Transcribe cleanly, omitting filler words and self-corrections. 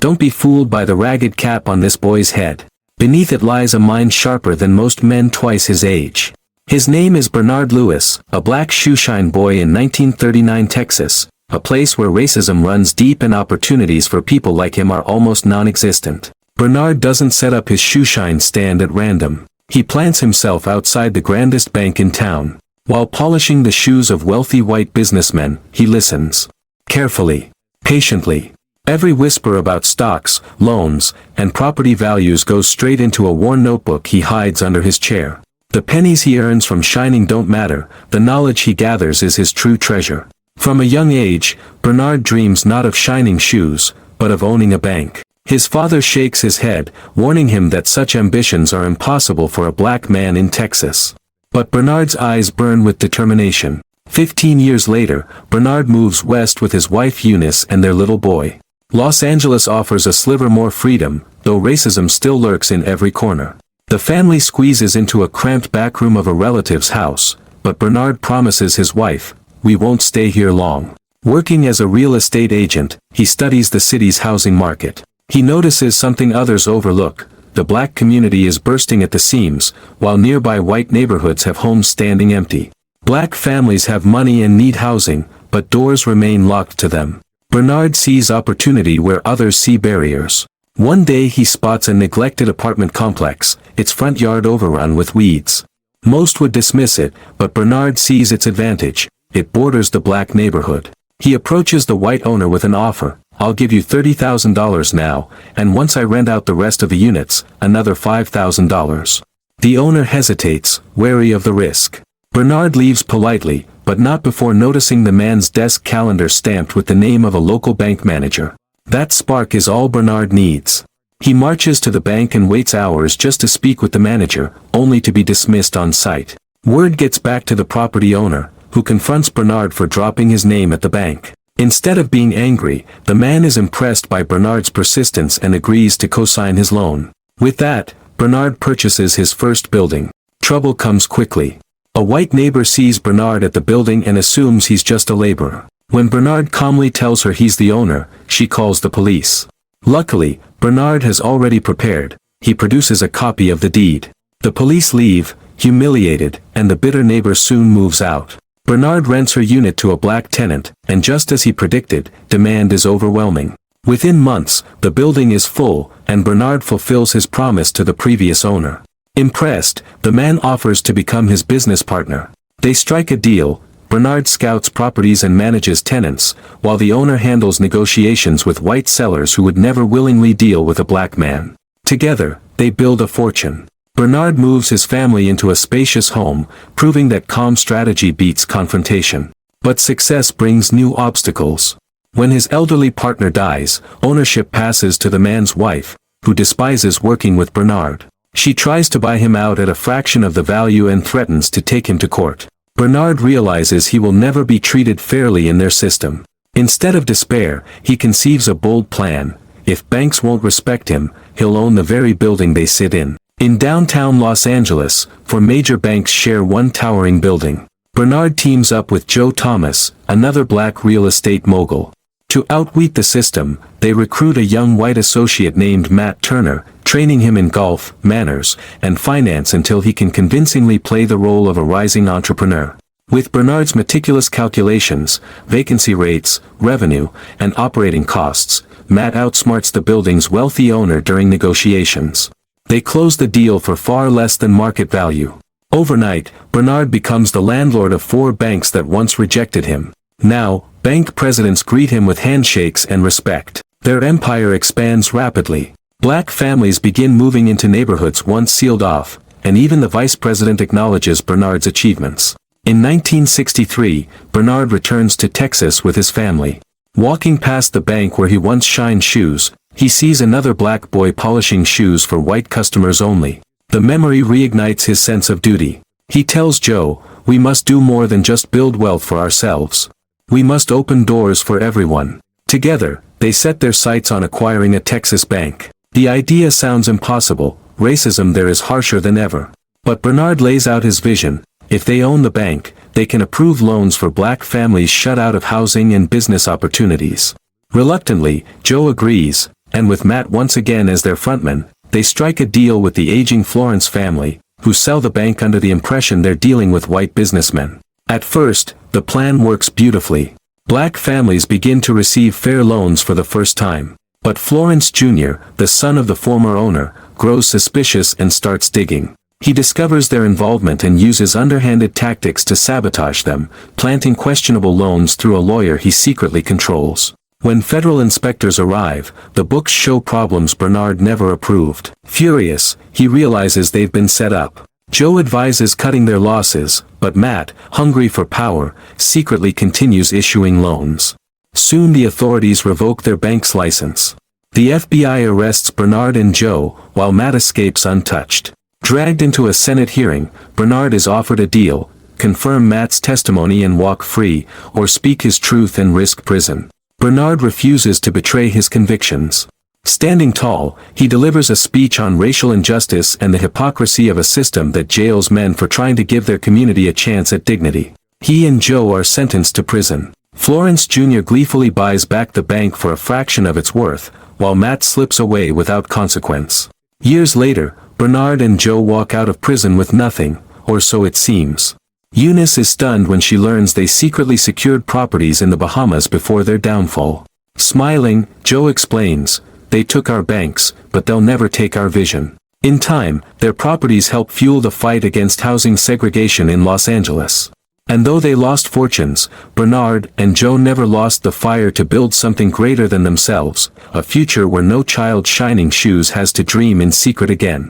Don't be fooled by the ragged cap on this boy's head. Beneath it lies a mind sharper than most men twice his age. His name is Bernard Lewis, a black shoeshine boy in 1939 Texas, a place where racism runs deep and opportunities for people like him are almost non-existent. Bernard doesn't set up his shoeshine stand at random. He plants himself outside the grandest bank in town. While polishing the shoes of wealthy white businessmen, he listens. Carefully. Patiently. Every whisper about stocks, loans, and property values goes straight into a worn notebook he hides under his chair. The pennies he earns from shining don't matter, the knowledge he gathers is his true treasure. From a young age, Bernard dreams not of shining shoes, but of owning a bank. His father shakes his head, warning him that such ambitions are impossible for a black man in Texas. But Bernard's eyes burn with determination. 15 years later, Bernard moves west with his wife Eunice and their little boy. Los Angeles offers a sliver more freedom, though racism still lurks in every corner. The family squeezes into a cramped back room of a relative's house, but Bernard promises his wife, "We won't stay here long." Working as a real estate agent, he studies the city's housing market. He notices something others overlook: the black community is bursting at the seams, while nearby white neighborhoods have homes standing empty. Black families have money and need housing, but doors remain locked to them. Bernard sees opportunity where others see barriers. One day he spots a neglected apartment complex, its front yard overrun with weeds. Most would dismiss it, but Bernard sees its advantage. It borders the black neighborhood. He approaches the white owner with an offer: "I'll give you $30,000 now, and once I rent out the rest of the units, another $5,000. The owner hesitates, wary of the risk. Bernard leaves politely, but not before noticing the man's desk calendar stamped with the name of a local bank manager. That spark is all Bernard needs. He marches to the bank and waits hours just to speak with the manager, only to be dismissed on sight. Word gets back to the property owner, who confronts Bernard for dropping his name at the bank. Instead of being angry, the man is impressed by Bernard's persistence and agrees to co-sign his loan. With that, Bernard purchases his first building. Trouble comes quickly. A white neighbor sees Bernard at the building and assumes he's just a laborer. When Bernard calmly tells her he's the owner, she calls the police. Luckily, Bernard has already prepared. He produces a copy of the deed. The police leave, humiliated, and the bitter neighbor soon moves out. Bernard rents her unit to a black tenant, and just as he predicted, demand is overwhelming. Within months, the building is full, and Bernard fulfills his promise to the previous owner. Impressed, the man offers to become his business partner. They strike a deal. Bernard scouts properties and manages tenants, while the owner handles negotiations with white sellers who would never willingly deal with a black man. Together, they build a fortune. Bernard moves his family into a spacious home, proving that calm strategy beats confrontation. But success brings new obstacles. When his elderly partner dies, ownership passes to the man's wife, who despises working with Bernard. She tries to buy him out at a fraction of the value and threatens to take him to court. Bernard realizes he will never be treated fairly in their system. Instead of despair, he conceives a bold plan. If banks won't respect him, he'll own the very building they sit in. In downtown Los Angeles, four major banks share one towering building. Bernard teams up with Joe Thomas, another black real estate mogul. To outwit the system, they recruit a young white associate named Matt Turner, training him in golf, manners, and finance until he can convincingly play the role of a rising entrepreneur. With Bernard's meticulous calculations, vacancy rates, revenue, and operating costs, Matt outsmarts the building's wealthy owner during negotiations. They close the deal for far less than market value. Overnight, Bernard becomes the landlord of four banks that once rejected him. Now, bank presidents greet him with handshakes and respect. Their empire expands rapidly. Black families begin moving into neighborhoods once sealed off, and even the vice president acknowledges Bernard's achievements. In 1963, Bernard returns to Texas with his family. Walking past the bank where he once shined shoes, he sees another black boy polishing shoes for white customers only. The memory reignites his sense of duty. He tells Joe, "We must do more than just build wealth for ourselves. We must open doors for everyone." Together, they set their sights on acquiring a Texas bank. The idea sounds impossible. Racism there is harsher than ever. But Bernard lays out his vision. If they own the bank, they can approve loans for black families shut out of housing and business opportunities. Reluctantly, Joe agrees, and with Matt once again as their frontman, they strike a deal with the aging Florence family, who sell the bank under the impression they're dealing with white businessmen. At first, the plan works beautifully. Black families begin to receive fair loans for the first time. But Florence Jr., the son of the former owner, grows suspicious and starts digging. He discovers their involvement and uses underhanded tactics to sabotage them, planting questionable loans through a lawyer he secretly controls. When federal inspectors arrive, the books show problems Bernard never approved. Furious, he realizes they've been set up. Joe advises cutting their losses, but Matt, hungry for power, secretly continues issuing loans. Soon the authorities revoke their bank's license. The FBI arrests Bernard and Joe, while Matt escapes untouched. Dragged into a Senate hearing, Bernard is offered a deal: confirm Matt's testimony and walk free, or speak his truth and risk prison. Bernard refuses to betray his convictions. Standing tall, he delivers a speech on racial injustice and the hypocrisy of a system that jails men for trying to give their community a chance at dignity. He and Joe are sentenced to prison. Florence Jr. gleefully buys back the bank for a fraction of its worth, while Matt slips away without consequence. Years later, Bernard and Joe walk out of prison with nothing, or so it seems. Eunice is stunned when she learns they secretly secured properties in the Bahamas before their downfall. Smiling, Joe explains, "They took our banks, but they'll never take our vision." In time, their properties help fuel the fight against housing segregation in Los Angeles. And though they lost fortunes, Bernard and Joe never lost the fire to build something greater than themselves, a future where no child shining shoes has to dream in secret again.